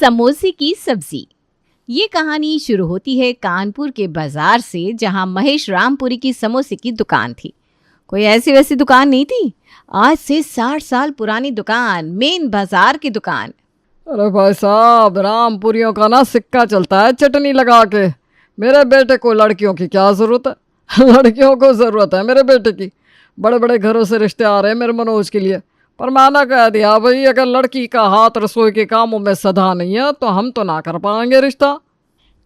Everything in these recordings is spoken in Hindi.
समोसे की सब्जी। ये कहानी शुरू होती है कानपुर के बाजार से, जहां महेश रामपुरी की समोसे की दुकान थी। कोई ऐसी वैसी दुकान नहीं थी, आज से 60 साल पुरानी दुकान, मेन बाजार की दुकान। अरे भाई साहब, रामपुरियों का ना सिक्का चलता है चटनी लगा के। मेरे बेटे को लड़कियों की क्या ज़रूरत है? लड़कियों को ज़रूरत है मेरे बेटे की। बड़े बड़े घरों से रिश्ते आ रहे हैं मेरे मनोज के लिए, पर मैंने कह दिया भाई, अगर लड़की का हाथ रसोई के कामों में सधा नहीं है तो हम तो ना कर पाएंगे रिश्ता।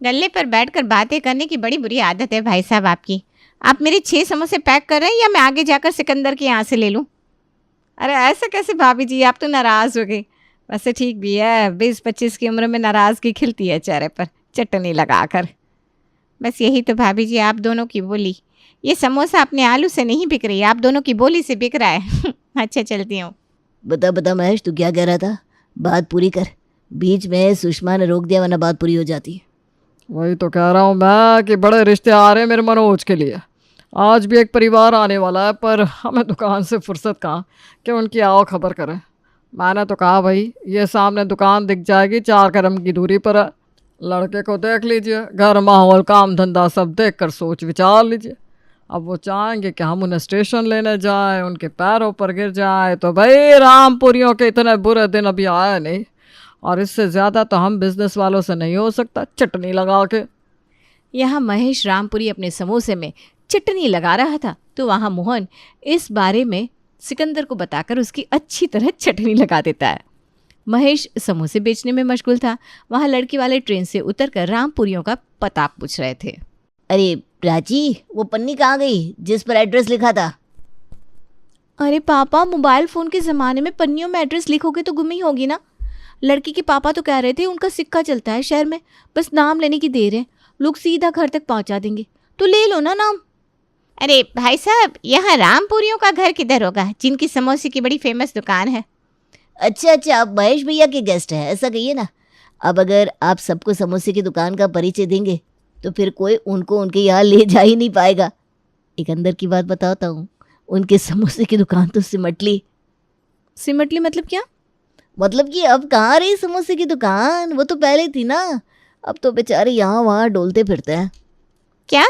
गल्ले पर बैठकर बातें करने की बड़ी बुरी आदत है भाई साहब आपकी। आप मेरे 6 समोसे पैक कर रहे हैं या मैं आगे जाकर सिकंदर के यहाँ से ले लूँ? अरे ऐसे कैसे भाभी जी, आप तो नाराज़ हो गई। वैसे ठीक भी है, 20-25 की उम्र में नाराज़गी खिलती है चेहरे पर चटनी लगाकर। बस यही तो भाभी जी आप दोनों की बोली। ये समोसा अपने आलू से नहीं बिक रही, आप दोनों की बोली से बिक रहा है। अच्छा चलती हूँ। बता बता महेश, तू क्या कह रहा था? बात पूरी कर, बीच में सुषमा ने रोक दिया वरना बात पूरी हो जाती। वही तो कह रहा हूँ मैं कि बड़े रिश्ते आ रहे हैं मेरे मनोज के लिए। आज भी एक परिवार आने वाला है, पर हमें दुकान से फुर्सत कहाँ कि उनकी आओ खबर करें। मैंने तो कहा भाई, ये सामने दुकान दिख जाएगी, 4 कदम की दूरी पर है। लड़के को देख लीजिए, घर माहौल काम धंधा सब देख कर सोच विचार लीजिए। अब वो चाहेंगे कि हम उन्हें स्टेशन लेने जाएं, उनके पैरों पर गिर जाए, तो भाई रामपुरियों के इतने बुरे दिन अभी आए नहीं। और इससे ज़्यादा तो हम बिजनेस वालों से नहीं हो सकता चटनी लगा के। यहाँ महेश रामपुरी अपने समोसे में चटनी लगा रहा था तो वहाँ मोहन इस बारे में सिकंदर को बताकर उसकी अच्छी तरह चटनी लगा देता है। महेश समोसे बेचने में मशगूल था। वहाँ लड़की वाले ट्रेन से उतरकर रामपुरियों का पता पूछ रहे थे। अरे प्राची, वो पन्नी कहाँ गई जिस पर एड्रेस लिखा था? अरे पापा, मोबाइल फ़ोन के ज़माने में पन्नियों में एड्रेस लिखोगे तो गुम ही होगी ना। लड़की के पापा तो कह रहे थे उनका सिक्का चलता है शहर में, बस नाम लेने की देर है, लोग सीधा घर तक पहुंचा देंगे, तो ले लो ना नाम। अरे भाई साहब, यहाँ रामपुरियों का घर किधर होगा जिनकी समोसे की बड़ी फेमस दुकान है? अच्छा, आप महेश भैया के गेस्ट हैं, ऐसा कहिए ना। अब अगर आप सबको समोसे की दुकान का परिचय देंगे तो फिर कोई उनको उनके यहाँ ले जा ही नहीं पाएगा। एक अंदर की बात बताता हूँ, उनके समोसे की दुकान तो सिमट ली। सिमटली मतलब क्या? मतलब कि अब कहाँ रही समोसे की दुकान, वो तो पहले थी ना। अब तो बेचारे यहाँ वहाँ डोलते फिरते हैं। क्या?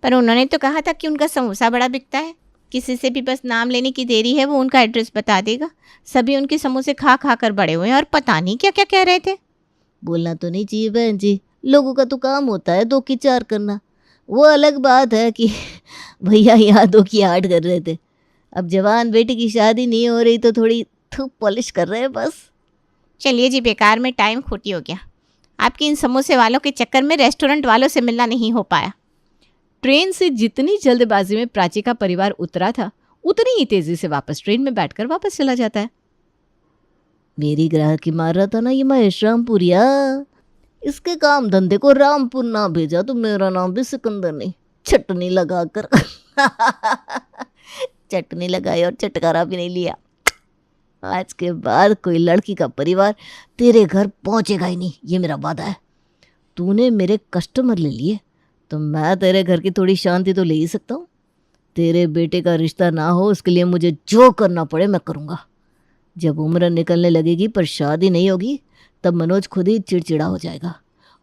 पर उन्होंने तो कहा था कि उनका समोसा बड़ा बिकता है, किसी से भी बस नाम लेने की देरी है वो उनका एड्रेस बता देगा। सभी उनके समोसे खा खा कर बड़े हुए हैं और पता नहीं क्या क्या कह रहे थे। बोलना तो नहीं चाहिए बहन जी, लोगों का तो काम होता है 2 की 4 करना। वो अलग बात है कि भैया यहाँ 2 की 8 कर रहे थे। अब जवान बेटी की शादी नहीं हो रही तो थोड़ी थूक पॉलिश कर रहे हैं बस। चलिए जी, बेकार में टाइम खोटी हो गया। आपके इन समोसे वालों के चक्कर में रेस्टोरेंट वालों से मिलना नहीं हो पाया। ट्रेन से जितनी जल्दबाजी में प्राची का परिवार उतरा था, उतनी ही तेजी से वापस ट्रेन में बैठकर वापस चला जाता है। मेरी ग्राहकी मार रहा था ना ये महेश रामपुरिया, इसके काम धंधे को रामपुर ना भेजा तो मेरा नाम भी सिकंदर नहीं। चटनी लगा कर चटनी लगाई और चटकारा भी नहीं लिया। आज के बाद कोई लड़की का परिवार तेरे घर पहुंचेगा ही नहीं, ये मेरा वादा है। तूने मेरे कस्टमर ले लिए तो मैं तेरे घर की थोड़ी शांति तो ले ही सकता हूँ। तेरे बेटे का रिश्ता ना हो, उसके लिए मुझे जो करना पड़े मैं करूँगा। जब उम्र निकलने लगेगी पर शादी नहीं होगी, तब मनोज खुद ही चिड़चिड़ा हो जाएगा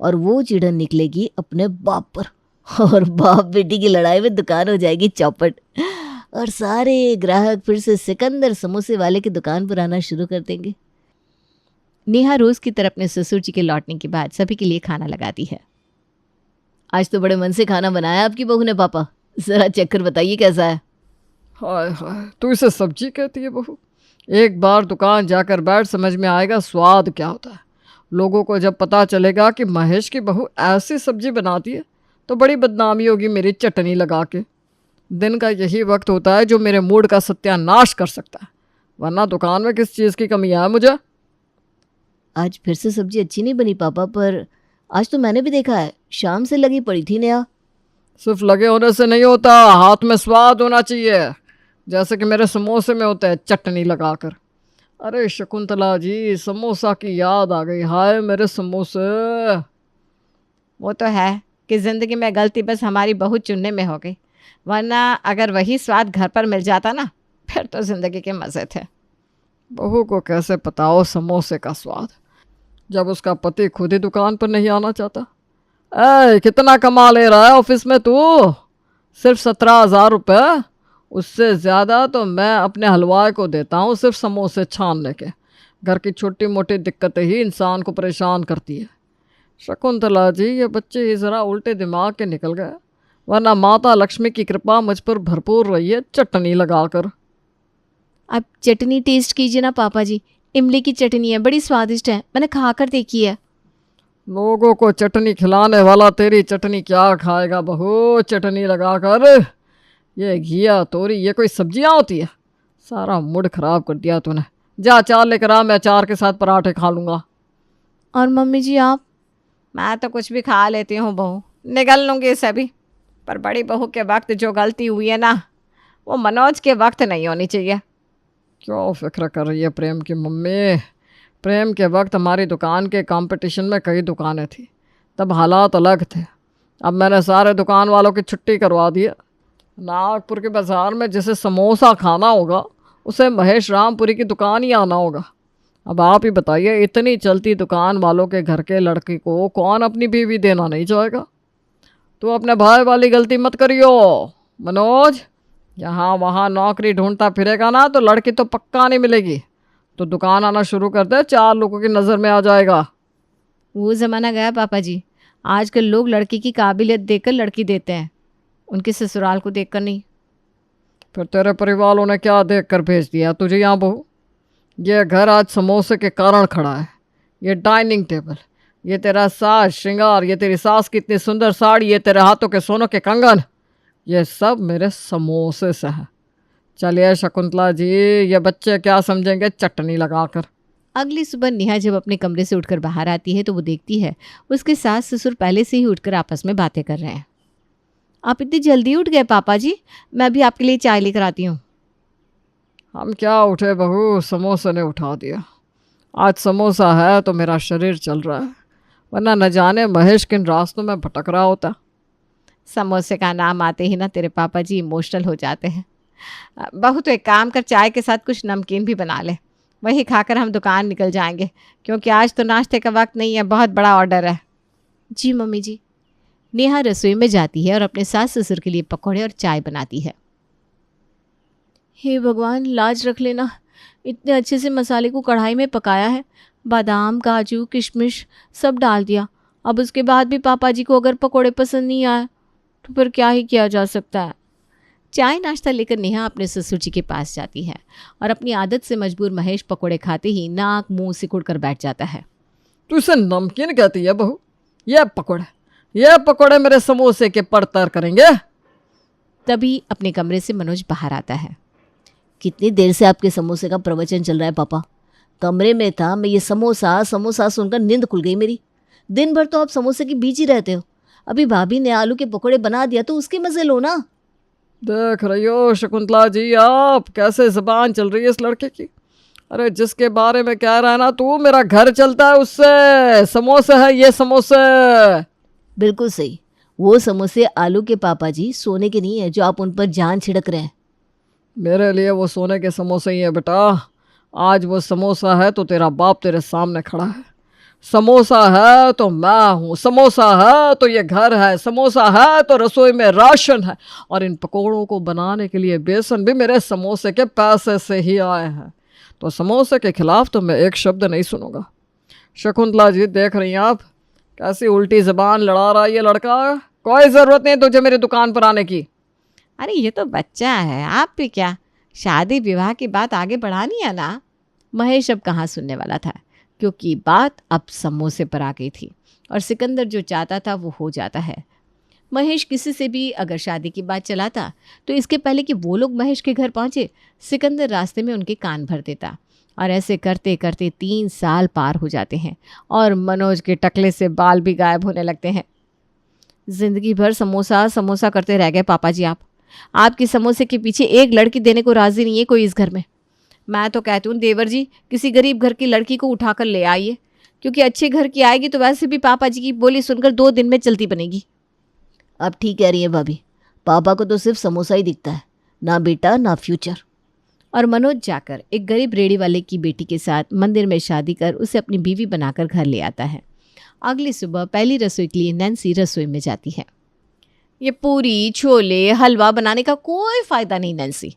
और वो चिड़न निकलेगी अपने बाप पर, और बाप बेटी की लड़ाई में दुकान हो जाएगी चौपट, और सारे ग्राहक फिर से सिकंदर समोसे वाले की दुकान पर आना शुरू कर देंगे। नेहा रोज की तरह अपने ससुर जी के लौटने के बाद सभी के लिए खाना लगाती है। आज तो बड़े मन से खाना बनाया आपकी बहू ने पापा, ज़रा चेक कर बताइए कैसा है। हाय हाय, तू इसे सब्जी कहती है बहू? एक बार दुकान जाकर बैठ, समझ में आएगा स्वाद क्या होता है। लोगों को जब पता चलेगा कि महेश की बहू ऐसी सब्जी बनाती है तो बड़ी बदनामी होगी मेरी चटनी लगा के। दिन का यही वक्त होता है जो मेरे मूड का सत्यानाश कर सकता है, वरना दुकान में किस चीज़ की कमी है मुझे। आज फिर से सब्जी अच्छी नहीं बनी पापा, पर आज तो मैंने भी देखा है शाम से लगी पड़ी थी नेहा। सिर्फ लगे होने से नहीं होता, हाथ में स्वाद होना चाहिए, जैसे कि मेरे समोसे में होता है चटनी लगाकर। अरे शकुंतला जी, समोसा की याद आ गई, हाय मेरे समोसे। वो तो है कि ज़िंदगी में गलती बस हमारी बहू चुनने में हो गई, वरना अगर वही स्वाद घर पर मिल जाता ना, फिर तो ज़िंदगी के मज़े थे। बहू को कैसे पता हो समोसे का स्वाद? जब उसका पति खुद ही दुकान पर नहीं आना चाहता। कितना कमा ले रहा है ऑफिस में तू? सिर्फ 17,000 रुपये। उससे ज़्यादा तो मैं अपने हलवाई को देता हूँ सिर्फ समोसे छानने के। घर की छोटी मोटी दिक्कतें ही इंसान को परेशान करती है। शकुंतला जी, ये बच्चे ही ज़रा उल्टे दिमाग के निकल गए, वरना माता लक्ष्मी की कृपा मुझ पर भरपूर रही है चटनी लगाकर। आप चटनी टेस्ट कीजिए ना पापा जी, इमली की चटनी है, बड़ी स्वादिष्ट है, मैंने खा कर देखी है। लोगों को चटनी खिलाने वाला तेरी चटनी क्या खाएगा बहू? चटनी लगाकर ये घिया तोरी ये कोई सब्जियां होती है? सारा मूड खराब कर दिया तूने। जा अचार लेकर आ, मैं अचार के साथ पराठे खा लूँगा। और मम्मी जी आप? मैं तो कुछ भी खा लेती हूँ बहू, निगल लूँगी इसे भी। पर बड़ी बहू के वक्त जो गलती हुई है ना, वो मनोज के वक्त नहीं होनी चाहिए। क्यों फिक्र कर रही है प्रेम की मम्मी? प्रेम के वक्त हमारी दुकान के कंपटीशन में कई दुकानें थी, तब हालात अलग थे। अब मैंने सारे दुकान वालों की छुट्टी करवा दी है। नागपुर के बाज़ार में जिसे समोसा खाना होगा उसे महेश रामपुरी की दुकान ही आना होगा। अब आप ही बताइए, इतनी चलती दुकान वालों के घर के लड़के को कौन अपनी बीवी देना नहीं चाहेगा? तो अपने भाई वाली गलती मत करियो मनोज। यहाँ वहाँ नौकरी ढूंढता फिरेगा ना तो लड़की तो पक्का नहीं मिलेगी। तो दुकान आना शुरू कर दे, 4 लोगों की नज़र में आ जाएगा। वो ज़माना गया पापा जी, आजकल लोग लड़की की काबिलियत देखकर लड़की देते हैं, उनके ससुराल को देखकर नहीं। फिर तेरे परिवार वालों ने क्या देख कर भेज दिया तुझे यहाँ बहू? ये घर आज समोसे के कारण खड़ा है। ये डाइनिंग टेबल, ये तेरा साज श्रृंगार, ये तेरी सास की इतनी सुंदर साड़ी, ये तेरे हाथों के सोनों के कंगन, ये सब मेरे समोसे से है। चलिए शकुंतला जी, ये बच्चे क्या समझेंगे चटनी लगाकर। अगली सुबह नेहा जब अपने कमरे से उठकर बाहर आती है तो वो देखती है उसके सास ससुर पहले से ही उठकर आपस में बातें कर रहे हैं। आप इतनी जल्दी उठ गए पापा जी? मैं भी आपके लिए चाय लेकर आती हूँ। हम क्या उठे बहू, समोसे ने उठा दिया। आज समोसा है तो मेरा शरीर चल रहा है, वरना न जाने महेश किन रास्तों में भटक रहा होता। समोसे का नाम आते ही ना तेरे पापा जी इमोशनल हो जाते हैं। बहू तो एक काम कर, चाय के साथ कुछ नमकीन भी बना ले, वही खाकर हम दुकान निकल जाएंगे, क्योंकि आज तो नाश्ते का वक्त नहीं है, बहुत बड़ा ऑर्डर है। जी मम्मी जी। नेहा रसोई में जाती है और अपने सास ससुर के लिए पकौड़े और चाय बनाती है। हे भगवान, लाज रख लेना, इतने अच्छे से मसाले को कढ़ाई में पकाया है, बादाम काजू किशमिश सब डाल दिया। अब उसके बाद भी पापा जी को अगर पकौड़े पसंद नहीं आए तो फिर क्या ही किया जा सकता है। चाय नाश्ता लेकर नेहा अपने ससुर जी के पास जाती है और अपनी आदत से मजबूर महेश पकौड़े खाते ही नाक मुंह सिकुड़ कर बैठ जाता है। तू इसे नमकीन कहती है बहू? ये पकौड़े मेरे समोसे के परतर करेंगे। तभी अपने कमरे से मनोज बाहर आता है। कितनी देर से आपके समोसे का प्रवचन चल रहा है पापा? कमरे में था, मैं ये समोसा समोसा सुनकर नींद खुल गई मेरी। दिन भर तो आप समोसे के बीच ही रहते हो। अभी भाभी ने आलू के पकौड़े बना दिया तो उसके मजे लो ना। देख रही हो शकुंतला जी आप कैसे ज़बान चल रही है इस लड़के की। अरे जिसके बारे में कह रहा है ना तू, मेरा घर चलता है उससे। समोसे है ये समोसे। बिल्कुल सही, वो समोसे आलू के पापा जी, सोने के नहीं है जो आप उन पर जान छिड़क रहे हैं। मेरे लिए वो सोने के समोसे ही है बेटा। आज वो समोसा है तो तेरा बाप तेरे सामने खड़ा है। समोसा है तो मैं हूँ, समोसा है तो ये घर है, समोसा है तो रसोई में राशन है, और इन पकौड़ों को बनाने के लिए बेसन भी मेरे समोसे के पैसे से ही आए हैं। तो समोसे के खिलाफ तो मैं एक शब्द नहीं सुनूंगा। शकुंतला जी देख रही हैं आप कैसी उल्टी ज़बान लड़ा रहा है ये लड़का। कोई ज़रूरत नहीं तुझे मेरी दुकान पर आने की। अरे ये तो बच्चा है, आप भी क्या शादी विवाह की बात आगे बढ़ानी है ना। महेश अब कहाँ सुनने वाला था, क्योंकि बात अब समोसे पर आ गई थी और सिकंदर जो चाहता था वो हो जाता है। महेश किसी से भी अगर शादी की बात चलाता तो इसके पहले कि वो लोग महेश के घर पहुंचे, सिकंदर रास्ते में उनके कान भर देता। और ऐसे करते करते 3 साल पार हो जाते हैं और मनोज के टकले से बाल भी गायब होने लगते हैं। ज़िंदगी भर समोसा समोसा करते रह गए पापा जी। आपके समोसे के पीछे एक लड़की देने को राज़ी नहीं है कोई इस घर में। मैं तो कहती हूँ देवर जी, किसी गरीब घर की लड़की को उठाकर ले आइए, क्योंकि अच्छे घर की आएगी तो वैसे भी पापा जी की बोली सुनकर 2 दिन में चलती बनेगी। आप ठीक कह रही हैं भाभी, पापा को तो सिर्फ समोसा ही दिखता है, ना बेटा ना फ्यूचर। और मनोज जाकर एक गरीब रेड़ी वाले की बेटी के साथ मंदिर में शादी कर उसे अपनी बीवी बनाकर घर ले आता है। अगली सुबह पहली रसोई के लिए नैन्सी रसोई में जाती है। ये पूरी छोले हलवा बनाने का कोई फ़ायदा नहीं नैन्सी।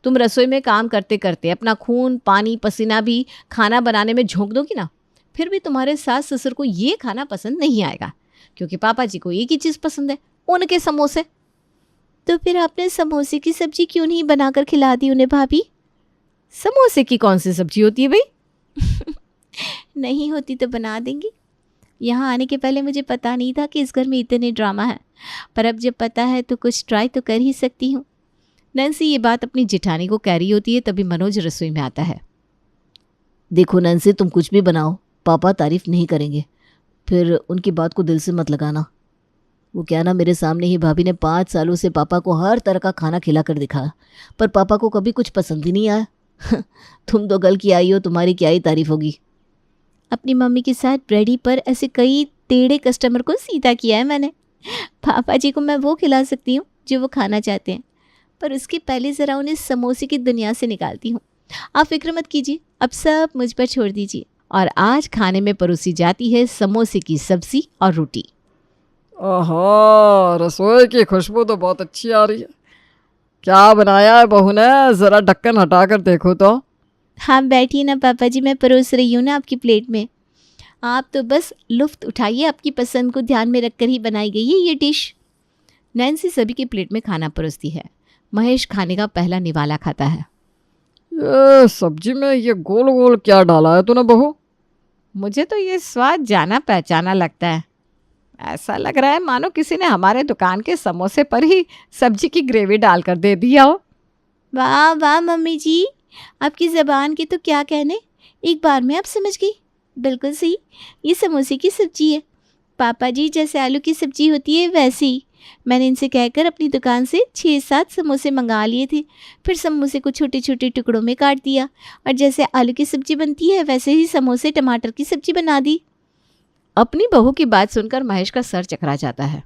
तुम रसोई में काम करते करते अपना खून पानी पसीना भी खाना बनाने में झोंक दोगी ना, फिर भी तुम्हारे सास ससुर को ये खाना पसंद नहीं आएगा, क्योंकि पापा जी को एक ही चीज़ पसंद है, उनके समोसे। तो फिर आपने समोसे की सब्जी क्यों नहीं बनाकर खिला दी उन्हें भाभी? समोसे की कौन सी सब्जी होती है भाई? नहीं होती तो बना देंगी। यहाँ आने के पहले मुझे पता नहीं था कि इस घर में इतने ड्रामा है, पर अब जब पता है तो कुछ ट्राई तो कर ही सकती हूँ। नैन्सी ये बात अपनी जेठानी को कह रही होती है, तभी मनोज रसोई में आता है। देखो नैन्सी, तुम कुछ भी बनाओ, पापा तारीफ नहीं करेंगे, फिर उनकी बात को दिल से मत लगाना। वो क्या ना, मेरे सामने ही भाभी ने 5 सालों से पापा को हर तरह का खाना खिला कर दिखाया, पर पापा को कभी कुछ पसंद ही नहीं आया। तुम तो गल की आई हो, तुम्हारी क्या ही तारीफ होगी। अपनी मम्मी के साथ ब्रेडी पर ऐसे कई टेढ़े कस्टमर को सीधा किया है मैंने। पापा जी को मैं वो खिला सकती हूँ जो वो खाना चाहते हैं, पर उसके पहले ज़रा उन्हें समोसे की दुनिया से निकालती हूँ। आप फिक्र मत कीजिए, अब सब मुझ पर छोड़ दीजिए। और आज खाने में परोसी जाती है समोसे की सब्जी और रोटी। ओहो, रसोई की खुशबू तो बहुत अच्छी आ रही है। क्या बनाया है बहू ने? ज़रा ढक्कन हटा कर देखो तो। हाँ बैठिए ना पापा जी, मैं परोस रही हूँ ना आपकी प्लेट में। आप तो बस लुफ्त उठाइए, आपकी पसंद को ध्यान में रखकर ही बनाई गई है ये डिश। नैन्सी सभी की प्लेट में खाना परोसती है। महेश खाने का पहला निवाला खाता है। ये सब्जी में ये गोल गोल क्या डाला है तूने बहू? मुझे तो ये स्वाद जाना पहचाना लगता है। ऐसा लग रहा है मानो किसी ने हमारे दुकान के समोसे पर ही सब्जी की ग्रेवी डालकर दे दिया हो। वाह वाह मम्मी जी, आपकी ज़बान के तो क्या कहने, एक बार में आप समझ गई। बिल्कुल सही, ये समोसे की सब्जी है। पापा जी जैसे आलू की सब्जी होती है वैसे ही। मैंने इनसे कहकर अपनी दुकान से 6-7 समोसे मंगा लिए थे, फिर समोसे को छोटे छोटे टुकड़ों में काट दिया और जैसे आलू की सब्जी बनती है वैसे ही समोसे टमाटर की सब्जी बना दी। अपनी बहू की बात सुनकर महेश का सर चकरा जाता है।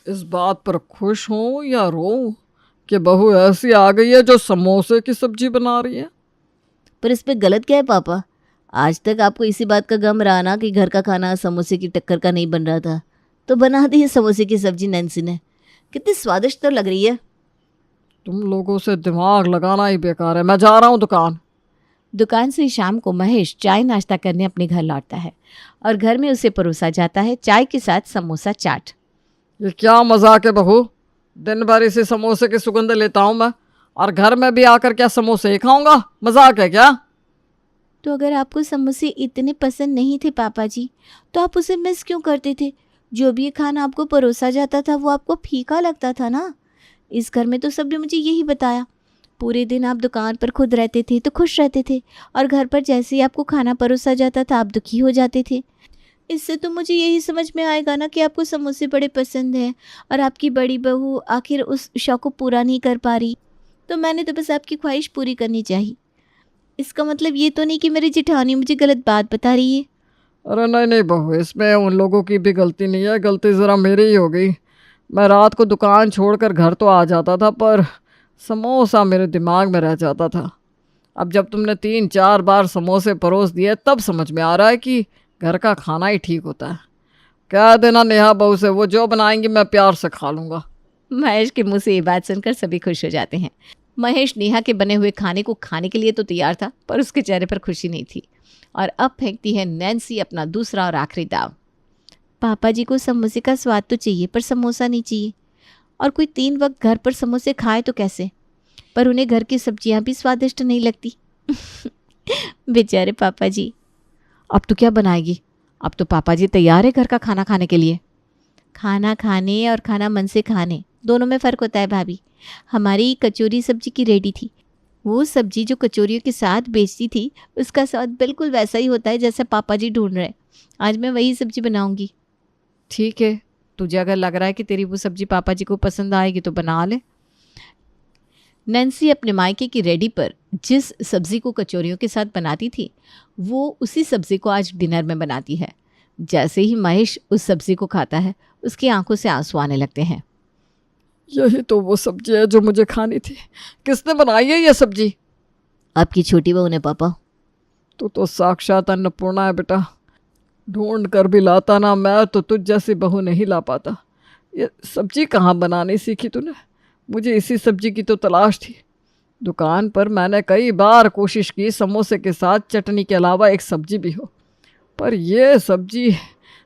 इस बात पर खुश हूँ या रो कि बहू ऐसी आ गई है जो समोसे की सब्जी बना रही है? पर इस पे गलत क्या है पापा? आज तक आपको इसी बात का गम रहा ना कि घर का खाना समोसे की टक्कर का नहीं बन रहा था, तो बना दी है समोसे की सब्जी नैन्सी ने। कितनी स्वादिष्ट तो लग रही है। तुम लोगों से दिमाग लगाना ही बेकार है, मैं जा रहा हूँ दुकान। दुकान से शाम को महेश चाय नाश्ता करने अपने घर लौटता है और घर में उसे परोसा जाता है चाय के साथ समोसा चाट। ये क्या मजाक है बहू? दिन भर इसी समोसे की सुगंध लेता हूँ मैं, और घर में भी आकर क्या समोसे ही खाऊंगा? मजाक है क्या? तो अगर आपको समोसे इतने पसंद नहीं थे पापा जी, तो आप उसे मिस क्यों करते थे? जो भी ये खाना आपको परोसा जाता था वो आपको फीका लगता था ना। इस घर में तो सबने मुझे यही बताया। पूरे दिन आप दुकान पर खुद रहते थे तो खुश रहते थे, और घर पर जैसे ही आपको खाना परोसा जाता था आप दुखी हो जाते थे। इससे तो मुझे यही समझ में आएगा ना कि आपको समोसे बड़े पसंद हैं, और आपकी बड़ी बहू आखिर उस शौक को पूरा नहीं कर पा रही, तो मैंने तो बस आपकी ख्वाहिश पूरी करनी चाहिए। इसका मतलब ये तो नहीं कि मेरी जेठानी मुझे गलत बात बता रही है। अरे नहीं नहीं बहू, इसमें उन लोगों की भी गलती नहीं है, गलती ज़रा मेरी ही हो गई। मैं रात को दुकान छोड़कर घर तो आ जाता था, पर समोसा मेरे दिमाग में रह जाता था। अब जब तुमने 3-4 बार समोसे परोस दिए तब समझ में आ रहा है कि घर का खाना ही ठीक होता है। कह देना नेहा बहू से, वो जो बनाएंगी मैं प्यार से खा लूँगा। महेश के मुंह से ये बात सुनकर सभी खुश हो जाते हैं। महेश नेहा के बने हुए खाने को खाने के लिए तो तैयार था, पर उसके चेहरे पर खुशी नहीं थी। और अब फेंकती है नैन्सी अपना दूसरा और आखिरी दाव। पापा जी को समोसे का स्वाद तो चाहिए, पर समोसा नहीं चाहिए। और कोई 3 वक्त घर पर समोसे खाए तो कैसे? पर उन्हें घर की सब्जियां भी स्वादिष्ट नहीं लगती। बेचारे पापा जी। अब तो क्या बनाएगी? अब तो पापा जी तैयार है घर का खाना खाने के लिए। खाना खाने और खाना मन से खाने दोनों में फ़र्क होता है भाभी। हमारी कचौरी सब्जी की रेडी थी। वो सब्जी जो कचौरियों के साथ बेचती थी उसका स्वाद बिल्कुल वैसा ही होता है जैसा पापा जी ढूंढ रहे हैं। आज मैं वही सब्जी बनाऊंगी। ठीक है, तुझे अगर लग रहा है कि तेरी वो सब्जी पापा जी को पसंद आएगी तो बना ले। नैन्सी अपने मायके की रेडी पर जिस सब्ज़ी को कचौरियों के साथ बनाती थी वो उसी सब्ज़ी को आज डिनर में बनाती है। जैसे ही महेश उस सब्ज़ी को खाता है उसकी आंखों से आंसू आने लगते हैं। यही तो वो सब्जी है जो मुझे खानी थी। किसने बनाई है ये सब्जी? आपकी छोटी बहू ने पापा। तू तो साक्षात अन्नपूर्णा है बेटा। ढूंढ कर भी लाता ना मैं तो तुझ जैसी बहू नहीं ला पाता। ये सब्जी कहाँ बनानी सीखी तूने? मुझे इसी सब्जी की तो तलाश थी। दुकान पर मैंने कई बार कोशिश की समोसे के साथ चटनी के अलावा एक सब्जी भी हो, पर ये सब्जी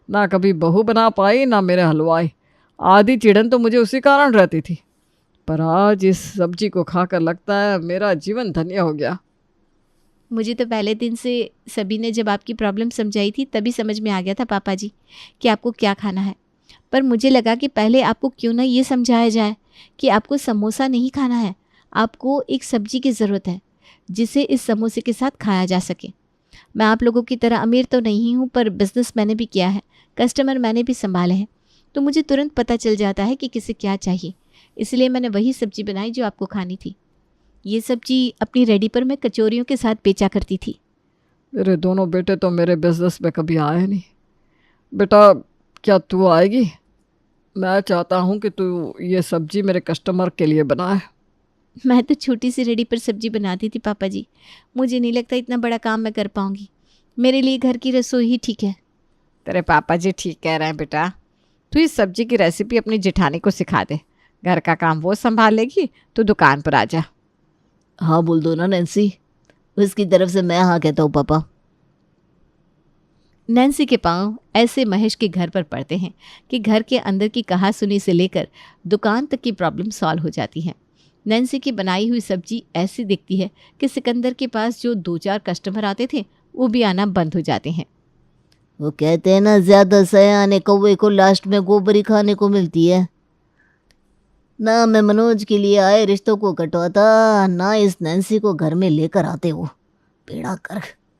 ना कभी बहू बना पाई ना मेरे हलवाई। आधी चिड़न तो मुझे उसी कारण रहती थी, पर आज इस सब्जी को खाकर लगता है मेरा जीवन धन्य हो गया। मुझे तो पहले दिन से सभी ने जब आपकी प्रॉब्लम समझाई थी तभी समझ में आ गया था पापा जी कि आपको क्या खाना है। पर मुझे लगा कि पहले आपको क्यों ना ये समझाया जाए कि आपको समोसा नहीं खाना है, आपको एक सब्जी की ज़रूरत है जिसे इस समोसे के साथ खाया जा सके। मैं आप लोगों की तरह अमीर तो नहीं हूँ, पर बिज़नेस मैंने भी किया है, कस्टमर मैंने भी संभाले हैं, तो मुझे तुरंत पता चल जाता है कि किसे क्या चाहिए। इसलिए मैंने वही सब्जी बनाई जो आपको खानी थी। ये सब्जी अपनी रेडी पर मैं कचौरियों के साथ बेचा करती थी। मेरे दोनों बेटे तो मेरे बिजनेस में कभी आए नहीं। बेटा क्या तू आएगी? मैं चाहता हूँ कि तू ये सब्जी मेरे कस्टमर के लिए बनाए। मैं तो छोटी सी रेडी पर सब्जी बनाती थी पापा जी, मुझे नहीं लगता इतना बड़ा काम मैं कर पाऊँगी। मेरे लिए घर की रसोई ही ठीक है। तेरे पापा जी ठीक कह रहे हैं बेटा। तू इस सब्जी की रेसिपी अपनी जेठानी को सिखा दे, घर का काम वो संभाल लेगी, तू दुकान पर आ जा। हाँ बोल दो ना नैन्सी, उसकी तरफ से मैं हाँ कहता हूँ पापा। नैन्सी के पांव ऐसे महेश के घर पर पड़ते हैं कि घर के अंदर की कहासुनी से लेकर दुकान तक की प्रॉब्लम सॉल्व हो जाती है। नैन्सी की बनाई हुई सब्जी ऐसी दिखती है कि सिकंदर के पास जो 2-4 कस्टमर आते थे वो भी आना बंद हो जाते हैं। वो कहते हैं ना, ज्यादा सयाने कौवे को लास्ट में गोबरी खाने को मिलती है। ना मैं मनोज के लिए आए रिश्तों को कटवाता, ना इस नैन्सी को घर में लेकर आते। वो बेड़ा कर